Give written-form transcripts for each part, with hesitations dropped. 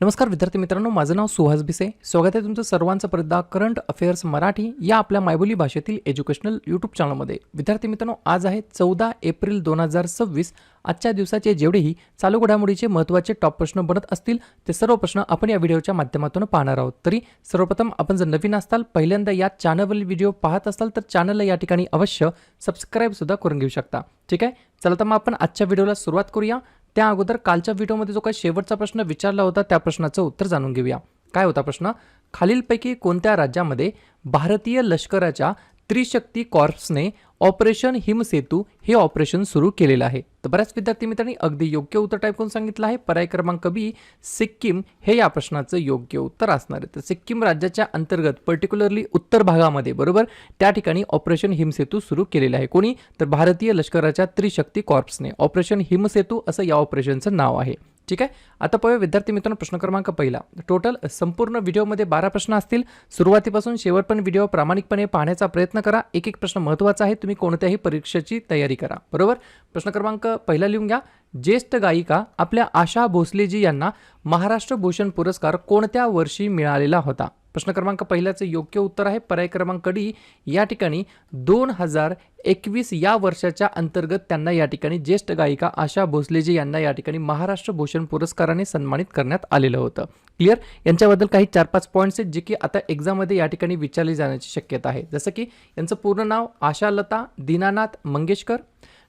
नमस्कार विद्यार्थी मित्रांनो, माझं नाव सुहास भिसे. स्वागत आहे तुमचं सर्वांचं परत करंट अफेअर्स मराठी या आपल्या मायबोली भाषेतील एज्युकेशनल यूट्यूब चॅनलमध्ये. विद्यार्थी मित्रांनो, आज आहे 14 एप्रिल 2026. आजच्या दिवसाचे जेवढेही चालू घडामोडीचे महत्त्वाचे टॉप प्रश्न बनत असतील ते सर्व प्रश्न आपण या व्हिडिओच्या माध्यमातून पाहणार आहोत. तरी सर्वप्रथम आपण जर नवीन असाल, पहिल्यांदा या चॅनलवरील व्हिडिओ पाहत असाल तर चॅनलला या ठिकाणी अवश्य सबस्क्राईब सुद्धा करून घेऊ शकता. ठीक आहे, चला तर मग आपण आजच्या व्हिडिओला सुरुवात करूया. त्या अगोदर कालच्या व्हिडिओमध्ये जो काही शेवटचा प्रश्न विचारला होता त्या प्रश्नाचं उत्तर जाणून घेऊया. काय होता प्रश्न? खालीलपैकी कोणत्या राज्यामध्ये भारतीय लष्कराच्या त्रिशक्ती कॉर्प्सने ऑपरेशन हिमसेतू हे ऑपरेशन सुरू केलेलं आहे? तर बऱ्याच विद्यार्थी मित्रांनी अगदी योग्य उत्तर टाईप करून सांगितलं आहे. पर्याय क्रमांक बी सिक्कीम हे या प्रश्नाचं योग्य उत्तर असणार आहे. तर सिक्कीम राज्याच्या अंतर्गत पर्टिक्युलरली उत्तर भागामध्ये बरोबर त्या ठिकाणी ऑपरेशन हिमसेतू सुरू केलेलं आहे. कोणी? तर भारतीय लष्कराच्या त्रिशक्ती कॉर्प्सने. ऑपरेशन हिमसेतू असं या ऑपरेशनचं नाव आहे. ठीक आहे, आता पाहूया विद्यार्थी मित्रांनो प्रश्न क्रमांक पहिला. टोटल संपूर्ण व्हिडिओमध्ये 12 प्रश्न असतील. सुरुवातीपासून शेवटपर्यंत व्हिडिओ प्रामाणिकपणे पाहण्याचा प्रयत्न करा. एक एक प्रश्न महत्त्वाचा आहे, तुम्ही कोणत्याही परीक्षेची तयारी करा. बरोबर. प्रश्न क्रमांक पहिला लिहून घ्या. ज्येष्ठ गायिका आपल्या आशा भोसलेजी यांना महाराष्ट्र भूषण पुरस्कार कोणत्या वर्षी मिळालेला होता? प्रश्न क्रमांक पहिल्याचं योग्य उत्तर आहे पर्याय क्रमांक डी. या ठिकाणी 2021 या वर्षाच्या अंतर्गत त्यांना या ठिकाणी ज्येष्ठ गायिका आशा भोसलेजी यांना या ठिकाणी महाराष्ट्र भूषण पुरस्काराने सन्मानित करण्यात आलेलं होतं. क्लिअर? यांच्याबद्दल काही 4-5 पॉईंट्स आहेत जे की आता एक्झाममध्ये या ठिकाणी विचारले जाण्याची शक्यता आहे. जसं की यांचं पूर्ण नाव आशालता दीनानाथ मंगेशकर.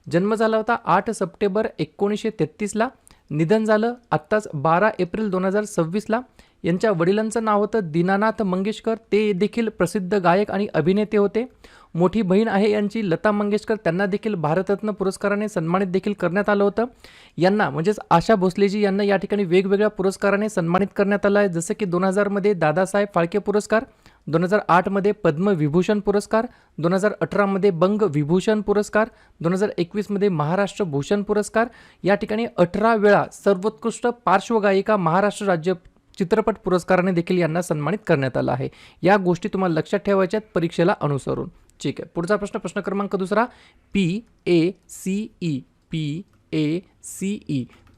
जन्म झाला होता 8 सप्टेंबर 1933ला. निधन झालं आत्ताच 12 एप्रिल 2026ला. यांच्या वडिलांचं नाव होतं दीनानाथ मंगेशकर. ते देखील प्रसिद्ध गायक आणि अभिनेते होते. मोठी बहीण आहे यांची लता मंगेशकर. त्यांना देखील भारतरत्न पुरस्काराने सन्मानित देखील करण्यात आलं होतं. यांना म्हणजेच आशा भोसलेजी यांना या ठिकाणी वेगवेगळ्या पुरस्काराने सन्मानित करण्यात आलं आहे. जसं की 2000 मध्ये दादासाहेब फाळके पुरस्कार, 2008 मध्ये पद्मविभूषण पुरस्कार, 2018 मध्ये बंग विभूषण पुरस्कार, 2021 मध्ये महाराष्ट्र भूषण पुरस्कार. या ठिकाणी 18 वेळा सर्वोत्कृष्ट पार्श्वगायिका महाराष्ट्र राज्य चित्रपट पुरस्काराने देखील यांना सन्मानित करण्यात आलं आहे. या गोष्टी तुम्हाला लक्षात ठेवायच्यात परीक्षेला अनुसरून. ठीक आहे, पुढचा प्रश्न प्रश्न क्रमांक दुसरा. PACE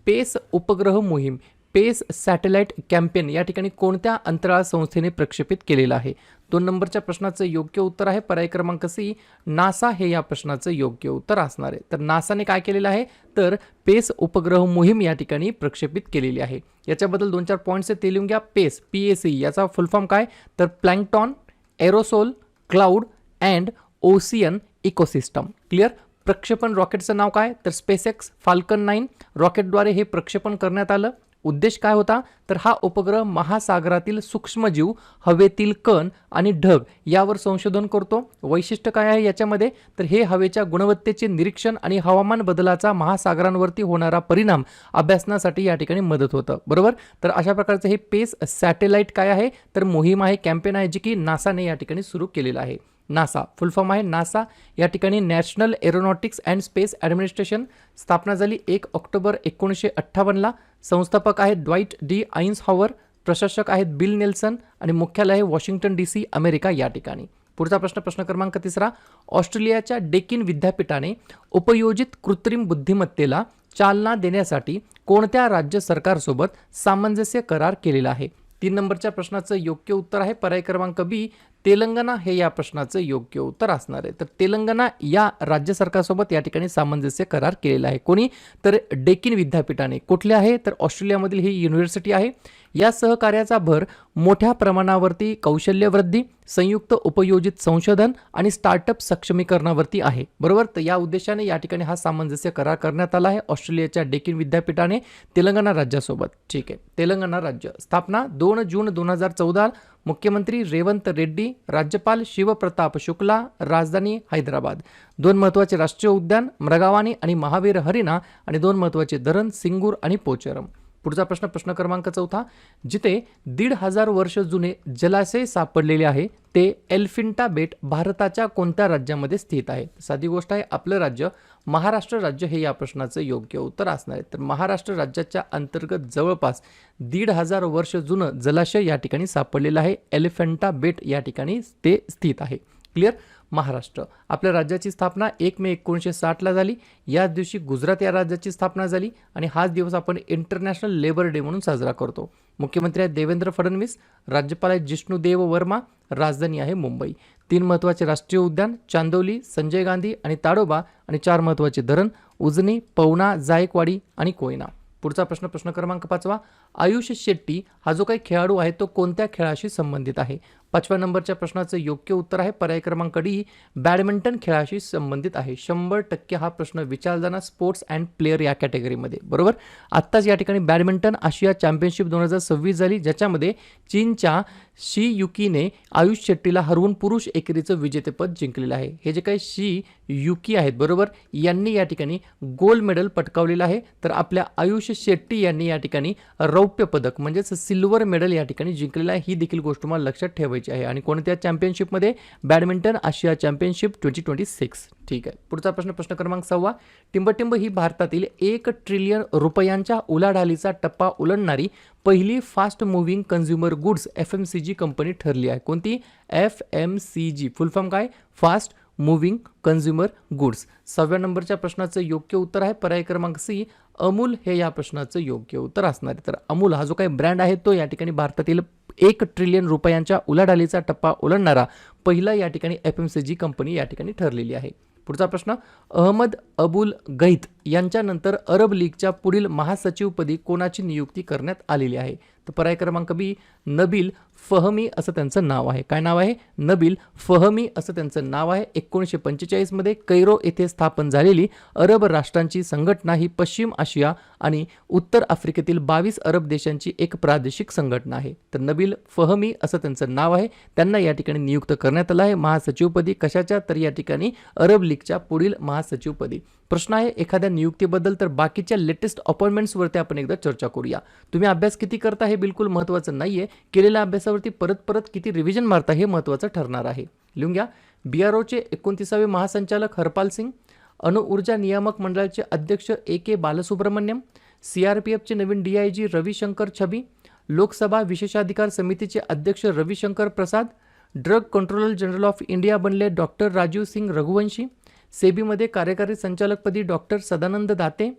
पेस उपग्रह मोहीम पेस सॅटेलाइट कॅम्पेन या ठिकाणी कोणत्या अंतराळ संस्थेने प्रक्षेपित केलेलं आहे? 2 नंबरच्या प्रश्नाचं योग्य उत्तर आहे पर्याय क्रमांक सी. नासा हे या प्रश्नाचं योग्य उत्तर असणार आहे. तर नासाने काय केलेलं आहे? तर पेस उपग्रह मोहीम या ठिकाणी प्रक्षेपित केलेली आहे. याच्याबद्दल 2-4 पॉईंट्स ते लिहून घ्या. PACE याचा फुल फॉर्म काय? तर plankton, aerosol, cloud and ocean ecosystem. Clear? प्रक्षेपण रॉकेटचं नाव काय? तर SpaceX फाल्कन 9 रॉकेटद्वारे हे प्रक्षेपण करण्यात आलं. उद्देश काय होता? तर हा उपग्रह महासागरातील सूक्ष्मजीव, हवेतील कण आणि ढग यावर संशोधन करतो. वैशिष्ट्य काय आहे याच्यामध्ये? तर हे हवेच्या गुणवत्तेचे निरीक्षण आणि हवामान बदलाचा महासागरांवरती होणारा परिणाम अभ्यासण्यासाठी या ठिकाणी मदत होतं. बरोबर. तर अशा प्रकारचं हे पेस सॅटेलाइट काय आहे? तर मोहीम आहे, कॅम्पेन आहे जी की नासाने या ठिकाणी सुरू केलेलं आहे. नासा फुल फॉर्म आहे नासा. या ठिकाणी national aeronautics and space administration. स्थापना झाली 1 ऑक्टोबर 1958ला. संस्थापक आहेत ड्वाइट डी आईन्सहॉवर. प्रशासक आहेत बिल नेल्सन आणि मुख्यालय आहे वॉशिंग्टन DC अमेरिका या ठिकाणी. पुढचा प्रश्न प्रश्न क्रमांक तिसरा. ऑस्ट्रेलियाच्या डेकिन विद्यापीठाने उपयोजित कृत्रिम बुद्धिमत्तेला चालना देण्यासाठी कोणत्या राज्य सरकारसोबत सामंजस्य करार केलेला आहे? 3 नंबरच्या प्रश्नाचं योग्य उत्तर आहे पर्याय क्रमांक बी. तेलंगणा हे या प्रश्नाचं योग्य उत्तर असणार आहे. तर तेलंगणा या राज्य सरकारसोबत या ठिकाणी सामंजस्य करार केलेला आहे. कोणी? तर डेकिन विद्यापीठाने. कुठले आहे? तर ऑस्ट्रेलियामधील ही युनिव्हर्सिटी आहे. या सहकार्याचा भर मोठ्या प्रमाणावरती कौशल्यवृद्धी, संयुक्त उपयोजित संशोधन आणि स्टार्टअप सक्षमीकरणावरती आहे. बरोबर. तर या उद्देशाने या ठिकाणी हा सामंजस्य करार करण्यात आला आहे ऑस्ट्रेलियाच्या डेकिन विद्यापीठाने तेलंगणा राज्यासोबत. ठीक आहे, तेलंगणा राज्य. स्थापना 2 जून 2014. मुख्यमंत्री रेवंत रेड्डी. राज्यपाल शिवप्रताप शुक्ला. राजधानी हैदराबाद. 2 महत्त्वाचे राष्ट्रीय उद्यान मृगावानी आणि महावीर हरिणा आणि 2 महत्त्वाचे धरण सिंगूर आणि पोचरम. पुढचा प्रश्न प्रश्न क्रमांक 4. जिथे 1,500 वर्ष जुने जलाशय सापडलेले आहे ते एलिफंटा बेट भारताच्या कोणत्या राज्यामध्ये स्थित आहे? साधी गोष्ट आहे, आपलं राज्य महाराष्ट्र राज्य हे या प्रश्नाचं योग्य उत्तर असणार आहे. तर महाराष्ट्र राज्याच्या अंतर्गत जवळपास 1,500 वर्ष जुनं जलाशय या ठिकाणी सापडलेलं आहे. एलिफंटा बेट या ठिकाणी ते स्थित आहे. क्लिअर? महाराष्ट्र. आपल्या राज्याची स्थापना 1 मे 1960ला झाली. याच दिवशी गुजरात या राज्याची स्थापना झाली आणि हाच दिवस आपण इंटरनॅशनल लेबर डे म्हणून साजरा करतो. मुख्यमंत्री आहेत देवेंद्र फडणवीस, राज्यपाल आहेत जिष्णुदेव वर्मा, राजधानी आहे मुंबई. 3 महत्त्वाचे राष्ट्रीय उद्यान चांदोली, संजय गांधी आणि ताडोबा आणि 4 महत्त्वाचे धरण उजनी, पवना, जायकवाडी आणि कोयना. पुढचा प्रश्न क्रमांक 5. आयुष शेट्टी हा जो काही खेळाडू आहे तो कोणत्या खेळाशी संबंधित आहे? 5व्या नंबरच्या प्रश्नाचं योग्य उत्तर आहे पर्याय क्रमांक डी, बॅडमिंटन खेळाशी संबंधित आहे. 100% हा प्रश्न विचारला जाणार स्पोर्ट्स अँड प्लेयर या कॅटेगरीमध्ये. बरोबर. आत्ताच या ठिकाणी बॅडमिंटन आशिया चॅम्पियनशिप 2026 झाली, ज्याच्यामध्ये चीनच्या शी युकीने आयुष शेट्टीला हरवून पुरुष एकेरीचं विजेतेपद जिंकलेलं आहे. हे जे काही शी युकी आहेत बरोबर, यांनी या ठिकाणी गोल्ड मेडल पटकावलेलं आहे, तर आपल्या आयुष शेट्टी यांनी या ठिकाणी रौप्य पदक म्हणजेच सिल्वर मेडल या ठिकाणी जिंकलेलं आहे. ही देखील गोष्ट तुम्हाला लक्षात ठेवायची आहे. आणि कोणत्या चॅम्पियनशिपमध्ये? बॅडमिंटन आशिया चॅम्पियनशिप 2026. ठीक आहे. पुढचा प्रश्न क्रमांक 6. टिंबटिंब ही भारतातील 1 ट्रिलियन रुपयांच्या उलाढालीचा टप्पा ओलांडणारी पहिली fast moving consumer goods FMCG company ठरली आहे. कोणती? FMCG. फुल फॉर्म काय? Fast moving consumer goods. 6व्या नंबरच्या प्रश्नाचं योग्य उत्तर आहे पर्याय क्रमांक सी, अमूल हे या प्रश्नाचं योग्य उत्तर असणार आहे. तर अमूल हा जो काही ब्रँड आहे तो या ठिकाणी भारतातील 1 ट्रिलियन रुपयांच्या उलाढालीचा टप्पा ओलांडणारा पहिला या ठिकाणी FMCG कंपनी या ठिकाणी ठरलेली आहे. पुढचा प्रश्न, अहमद अबुल गैत यांच्यानंतर अरब लीगच्या पुढील महासचिवपदी कोणाची नियुक्ती करण्यात आलेली आहे? तर पर्याय क्रमांक बी, नबील फहमी असं त्यांचं नाव आहे. काय नाव आहे? नबील फहमी असं त्यांचं नाव आहे. 1945 मध्ये कैरो येथे स्थापन झालेली अरब राष्ट्रांची संघटना ही पश्चिम आशिया आणि उत्तर आफ्रिकेतील 22 अरब देशांची एक प्रादेशिक संघटना आहे. तर नबील फहमी असं त्यांचं नाव आहे. त्यांना या ठिकाणी नियुक्त करण्यात आलं आहे महासचिवपदी. कशाच्या? तर या ठिकाणी अरब लीगच्या पुढील महासचिवपदी. प्रश्न आहे एखाद्या नियुक्तीबद्दल, तर बाकीच्या लेटेस्ट अपॉइंटमेंट्सवरती आपण एकदा चर्चा करूया. तुम्ही अभ्यास किती करता हे बिलकुल महत्त्वाचं नाहीये, केलेल्या अभ्यासावरती परत किती रिव्हिजन मारता हे महत्त्वाचं ठरणार आहे. लिहून घ्या. BROचे 29वे महासंचालक हरपाल सिंग, अणुऊर्जा नियामक मंडळाचे अध्यक्ष AK बालसुब्रमण्यम, CRPFचे नवीन DIG रविशंकर छबी, लोकसभा विशेषाधिकार समितीचे अध्यक्ष Ravi Shankar Prasad, drug controller general of India बनले डॉक्टर राजीव सिंग रघुवंशी, सेबीमध्ये कार्यकारी संचालकपदी डॉक्टर सदानंद दाते,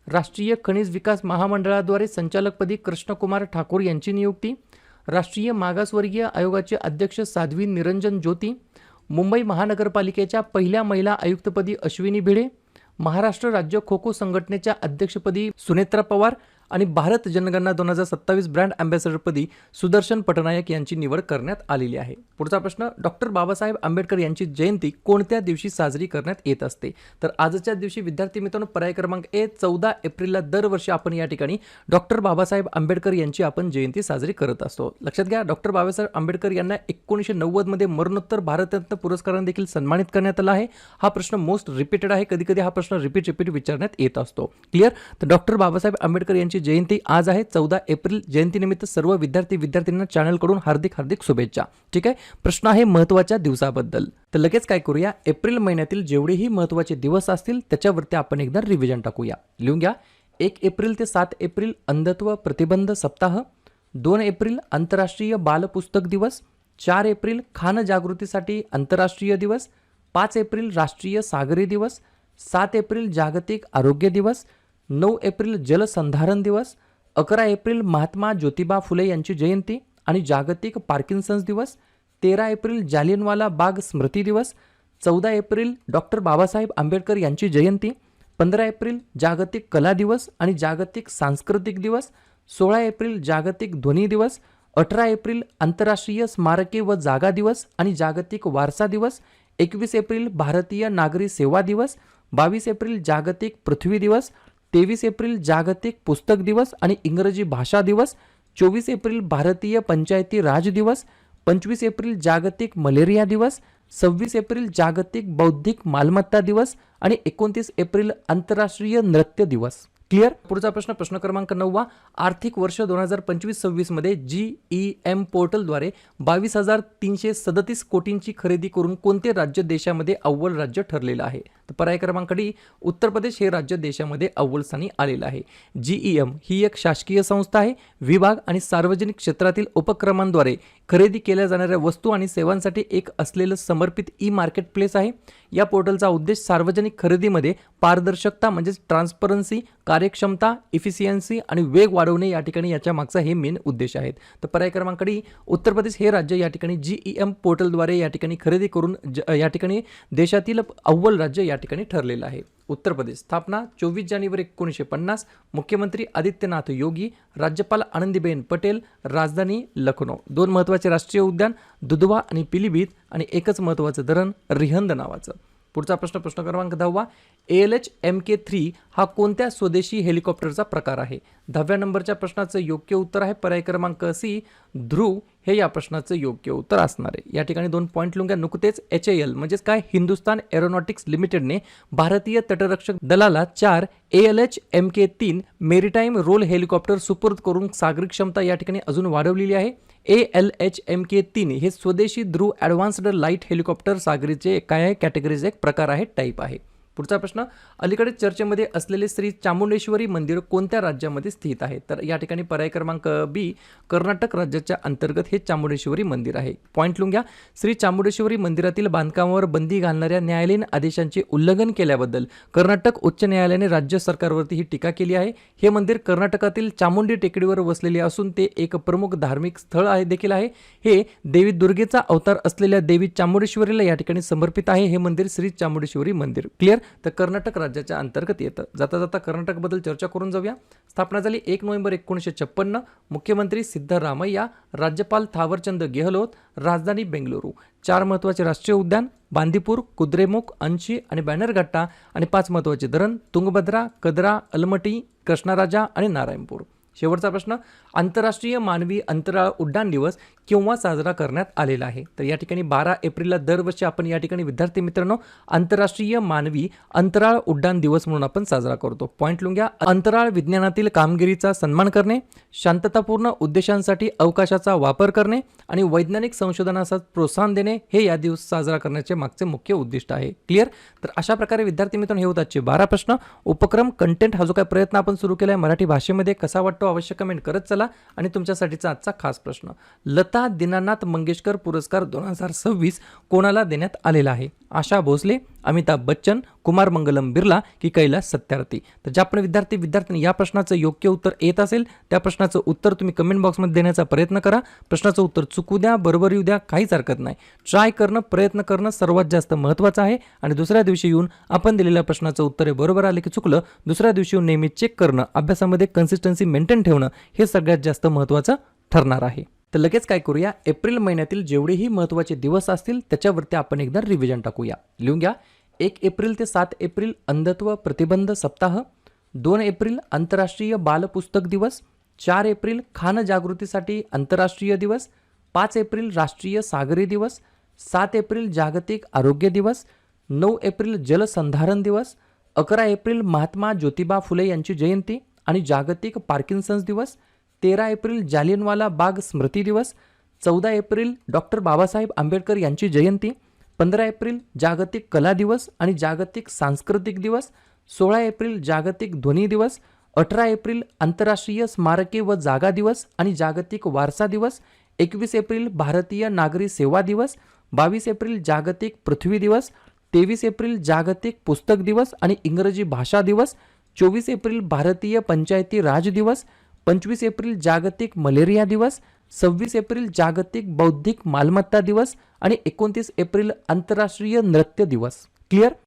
राष्ट्रीय खनिज विकास महामंडळाद्वारे संचालकपदी कृष्णकुमार ठाकूर यांची नियुक्ती, राष्ट्रीय मागासवर्गीय आयोगाचे अध्यक्ष साध्वी निरंजन ज्योती, मुंबई महानगरपालिकेच्या पहिल्या महिला आयुक्तपदी अश्विनी भिडे, महाराष्ट्र राज्य खो खो संघटनेच्या अध्यक्षपदी सुनेत्रा पवार आणि भारत जनगणना 2027 ब्रँड अँबॅसेडरपदी सुदर्शन पटनायक यांची निवड करण्यात आलेली आहे. पुढचा प्रश्न, डॉक्टर बाबासाहेब आंबेडकर यांची जयंती कोणत्या दिवशी साजरी करण्यात येत असते? तर आजच्या दिवशी विद्यार्थी मित्रांनो पर्याय क्रमांक ए, 14 एप्रिलला दरवर्षी आपण या ठिकाणी डॉक्टर बाबासाहेब आंबेडकर यांची आपण जयंती साजरी करत असतो. लक्षात घ्या, डॉक्टर बाबासाहेब आंबेडकर यांना 1990 मध्ये मरणोत्तर भारतरत्न पुरस्काराने देखील सन्मानित करण्यात आला आहे. हा प्रश्न मोस्ट रिपीटेड आहे. कधी हा प्रश्न रिपीट विचारण्यात येत असतो. क्लिअर? तर डॉक्टर बाबासाहेब आंबेडकर यांची जयंती आज आहे 14 एप्रिल. जयंतीनिमित्त सर्व विद्यार्थ्यांना चॅनलकडून हार्दिक शुभेच्छा. ठीक आहे. प्रश्न आहे महत्त्वाच्या दिवसाबद्दल. तर लगेच काय करूया, एप्रिल महिन्यातील जेवढेही महत्त्वाचे दिवस असतील त्याच्यावरती आपण एकदा रिव्हिजन टाकूया. लिहून घ्या. 1 एप्रिल ते 7 एप्रिल अंधत्व प्रतिबंध सप्ताह, 2 एप्रिल आंतरराष्ट्रीय बालपुस्तक दिवस, 4 एप्रिल खान जागृतीसाठी आंतरराष्ट्रीय दिवस, 5 एप्रिल राष्ट्रीय सागरी दिवस, 7 एप्रिल जागतिक आरोग्य दिवस, 9 एप्रिल जलसंधारण दिवस, 11 एप्रिल महात्मा ज्योतिबा फुले यांची जयंती आणि जागतिक पार्किन्सन्स दिवस, 13 एप्रिल जालियनवाला बाग स्मृती दिवस, 14 एप्रिल डॉक्टर बाबासाहेब आंबेडकर यांची जयंती, 15 एप्रिल जागतिक कला दिवस आणि जागतिक सांस्कृतिक दिवस, 16 एप्रिल जागतिक ध्वनी दिवस, 18 एप्रिल आंतरराष्ट्रीय स्मारके व जागा दिवस आणि जागतिक वारसा दिवस, 21 एप्रिल भारतीय नागरी सेवा दिवस, 22 एप्रिल जागतिक पृथ्वी दिवस, 23 एप्रिल जागतिक पुस्तक दिवस आणि इंग्रजी भाषा दिवस, 24 एप्रिल भारतीय पंचायती राज दिवस, 25 एप्रिल जागतिक मलेरिया दिवस, 26 एप्रिल जागतिक बौद्धिक मालमत्ता दिवस आणि 29 एप्रिल आंतरराष्ट्रीय नृत्य दिवस. क्लिअर? पुढचा प्रश्न क्रमांक 9. आर्थिक वर्ष 2025-26 मध्ये GEM पोर्टलद्वारे 22,337 कोटींची खरेदी करून कोणते राज्य देशामध्ये अव्वल राज्य ठरलेलं आहे? तर पर्याय क्रमांक डी, उत्तर प्रदेश हे राज्य देशामध्ये अव्वल स्थानी आलेलं आहे. GEM ही एक शासकीय संस्था आहे. विभाग आणि सार्वजनिक क्षेत्रातील उपक्रमांद्वारे खरेदी केल्या जाणाऱ्या वस्तू आणि सेवांसाठी एक असलेलं समर्पित मार्केट प्लेस आहे. या पोर्टलचा उद्देश सार्वजनिक खरेदीमध्ये पारदर्शकता म्हणजेच ट्रान्सपरन्सी, कार्यक्षमता, इफिशियन्सी आणि वेग वाढवणे या ठिकाणी याच्या मागचा हे मेन उद्देश आहेत. तर पर्याय क्रमांक डी, उत्तर प्रदेश हे राज्य या ठिकाणी GEM पोर्टलद्वारे या ठिकाणी खरेदी करून या ठिकाणी देशातील अव्वल राज्य या ठिकाणी ठरलेलं आहे. उत्तर प्रदेश स्थापना 24 जानेवारी 1950, मुख्यमंत्री आदित्यनाथ योगी, राज्यपाल आनंदीबेन पटेल, राजधानी लखनौ. 2 महत्त्वाचे राष्ट्रीय उद्यान दुधवा आणि पिलीभीत आणि एकच महत्त्वाचं धरण रिहंद नावाचं. पुढचा प्रश्न क्रमांक 10. ALH MK3 हा कोणत्या स्वदेशी हेलिकॉप्टरचा प्रकार आहे? 10व्या नंबरच्या प्रश्नाचं योग्य उत्तर आहे पर्याय क्रमांक सी, ध्रुव हे या प्रश्नाचं योग्य उत्तर असणार आहे. या ठिकाणी 2 पॉईंट लिहून घ्या. नुकतेच HAL म्हणजेच काय, हिंदुस्तान एरोनॉटिक्स लिमिटेडने भारतीय तटरक्षक दलाला 4 ALH MK3 maritime role helicopter सुपूर्द करून सागरी क्षमता या ठिकाणी अजून वाढवलेली आहे. ALH MK3 हे स्वदेशी ध्रुव ॲडव्हान्स्ड लाईट हेलिकॉप्टर सागरीचे काय आहे, कॅटेगरीचे एक प्रकार आहे, टाईप आहे. पुढचा प्रश्न, अलीकडे चर्चेमध्ये असलेले श्री चामुंडेश्वरी मंदिर कोणत्या राज्यामध्ये स्थित आहे? तर या ठिकाणी पर्याय क्रमांक बी, कर्नाटक राज्याच्या अंतर्गत हे चामुंडेश्वरी मंदिर आहे. पॉईंट लिहून घ्या. श्री चामुंडेश्वरी मंदिरातील बांधकामावर बंदी घालणाऱ्या न्यायालयीन आदेशांचे उल्लंघन केल्याबद्दल कर्नाटक उच्च न्यायालयाने राज्य सरकारवरती ही टीका केली आहे. हे मंदिर कर्नाटकातील चामुंडी टेकडीवर वसलेले असून ते एक प्रमुख धार्मिक स्थळ आहे देखील आहे. हे देवी दुर्गेचा अवतार असलेल्या देवी चामुंडेश्वरीला या ठिकाणी समर्पित आहे. हे मंदिर श्री चामुंडेश्वरी मंदिर. क्लिअर? तर कर्नाटक राज्याच्या अंतर्गत येतं. जाता जाता कर्नाटकबद्दल चर्चा करून जाऊया. स्थापना झाली 1 नोव्हेंबर 1956. मुख्यमंत्री सिद्धरामय्या, राज्यपाल थावरचंद गेहलोत, राजधानी बेंगलुरू. 4 महत्त्वाचे राष्ट्रीय उद्यान बांदीपूर, कुद्रेमुख, अंशी आणि बॅनरघट्टा आणि 5 महत्त्वाचे धरण तुंगभद्रा, कदरा, अलमटी, कृष्णराजा आणि नारायणपूर. शेवटचा प्रश्न, आंतरराष्ट्रीय मानवी अंतराळ उड्डाण दिवस केव्हा साजरा करण्यात आलेला आहे? तर या ठिकाणी 12 एप्रिलला दरवर्षी आपण या ठिकाणी विद्यार्थी मित्रांनो आंतरराष्ट्रीय मानवी अंतराळ उड्डाण दिवस म्हणून आपण साजरा करतो. पॉईंट लिहून घ्या. अंतराळ विज्ञानातील कामगिरीचा सन्मान करणे, शांततापूर्ण उद्देशांसाठी अवकाशाचा वापर करणे आणि वैज्ञानिक संशोधनास प्रोत्साहन देणे हे या दिवस साजरा करण्याचे मागचे मुख्य उद्दिष्ट आहे. क्लिअर? तर अशा प्रकारे विद्यार्थी मित्रांनो हे होतात 12 प्रश्न. उपक्रम कंटेंट हा जो काही प्रयत्न आपण सुरू केला आहे मराठी भाषेमध्ये कसा वाटतो अवश्य कमेंट करत चला. आणि तुमच्यासाठीचा आजचा खास प्रश्न, लता दीनानाथ मंगेशकर पुरस्कार 2026 कोणाला देण्यात आलेला आहे? आशा भोसले, अमिताभ बच्चन, कुमार मंगलम बिर्ला की कैलास सत्यार्थी? तर ज्या पण विद्यार्थ्यांनी या प्रश्नाचं योग्य उत्तर येत असेल त्या प्रश्नाचं उत्तर तुम्ही कमेंट बॉक्समध्ये देण्याचा प्रयत्न करा. प्रश्नाचं उत्तर चुकू द्या, बरोबर येऊ द्या, काहीच हरकत नाही. ट्राय करणं, प्रयत्न करणं सर्वात जास्त महत्त्वाचं आहे. आणि दुसऱ्या दिवशी येऊन आपण दिलेल्या प्रश्नाचं उत्तर हे बरोबर आले की चुकलं, दुसऱ्या दिवशी येऊन नेहमी चेक करणं, अभ्यासामध्ये कन्सिस्टन्सी मेंटेन ठेवणं हे सगळ्यात जास्त महत्त्वाचं ठरणार आहे. तर लगेच काय करूया, एप्रिल महिन्यातील जेवढेही महत्त्वाचे दिवस असतील त्याच्यावरती आपण एकदा रिव्हिजन टाकूया. लिहून घ्या. 1 एप्रिल ते 7 एप्रिल अंधत्व प्रतिबंध सप्ताह, 2 एप्रिल आंतरराष्ट्रीय बालपुस्तक दिवस, 4 एप्रिल खान जागृतीसाठी आंतरराष्ट्रीय दिवस, 5 एप्रिल राष्ट्रीय सागरी दिवस, 7 एप्रिल जागतिक आरोग्य दिवस, 9 एप्रिल जलसंधारण दिवस, 11 एप्रिल महात्मा ज्योतिबा फुले यांची जयंती आणि जागतिक पार्किन्सन्स दिवस, 13 एप्रिल जालियनवाला बाग स्मृती दिवस, 14 एप्रिल डॉक्टर बाबासाहेब आंबेडकर यांची जयंती, 15 एप्रिल जागतिक कला दिवस आणि जागतिक सांस्कृतिक दिवस, 16 एप्रिल जागतिक ध्वनी दिवस, 18 एप्रिल आंतरराष्ट्रीय स्मारके व जागा दिवस आणि जागतिक वारसा दिवस, 21 एप्रिल भारतीय नागरी सेवा दिवस, 22 एप्रिल जागतिक पृथ्वी दिवस, 23 एप्रिल जागतिक पुस्तक दिवस आणि इंग्रजी भाषा दिवस, 24 एप्रिल भारतीय पंचायती राज दिवस, 25 एप्रिल जागतिक मलेरिया दिवस, 26 एप्रिल जागतिक बौद्धिक मालमत्ता दिवस आणि 29 एप्रिल आंतरराष्ट्रीय नृत्य दिवस. क्लिअर?